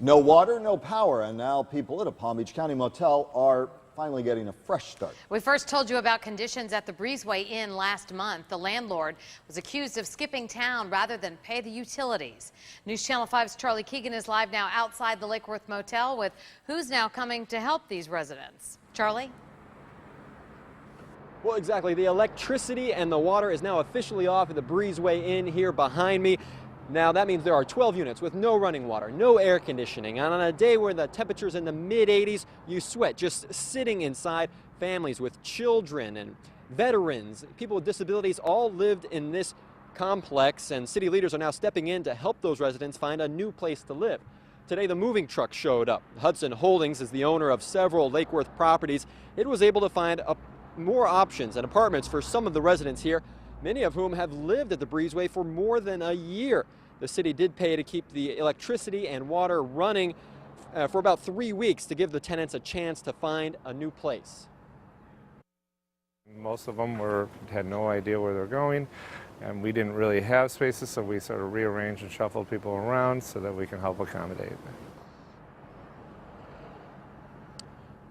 No water, no power, and now people at a Palm Beach County motel are finally getting a fresh start. We first told you about conditions at the Breezeway Inn last month. The landlord was accused of skipping town rather than pay the utilities. News Channel 5's Charlie Keegan is live now outside the Lake Worth Motel with who's now coming to help these residents. Charlie? Well, exactly. The electricity and the water is now officially off at the Breezeway Inn here behind me. Now, that means there are 12 units with no running water, no air conditioning, and on a day where the temperature's in the mid-80s, you sweat just sitting inside. Families with children and veterans, people with disabilities all lived in this complex, and city leaders are now stepping in to help those residents find a new place to live. Today, the moving truck showed up. Hudson Holdings is the owner of several Lake Worth properties. It was able to find more options and apartments for some of the residents here, many of whom have lived at the Breezeway for more than a year. The city did pay to keep the electricity and water running for about 3 weeks to give the tenants a chance to find a new place. Most of them had no idea where they're going, and we didn't really have spaces, so we sort of rearranged and shuffled people around so that we can help accommodate.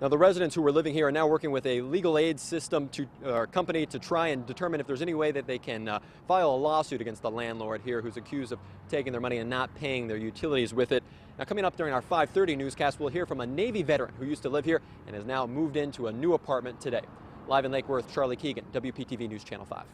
Now, the residents who were living here are now working with a legal aid system company to try and determine if there's any way that they can file a lawsuit against the landlord here who's accused of taking their money and not paying their utilities with it. Now, coming up during our 5:30 newscast, we'll hear from a Navy veteran who used to live here and has now moved into a new apartment today. Live in Lake Worth, Charlie Keegan, WPTV News Channel 5.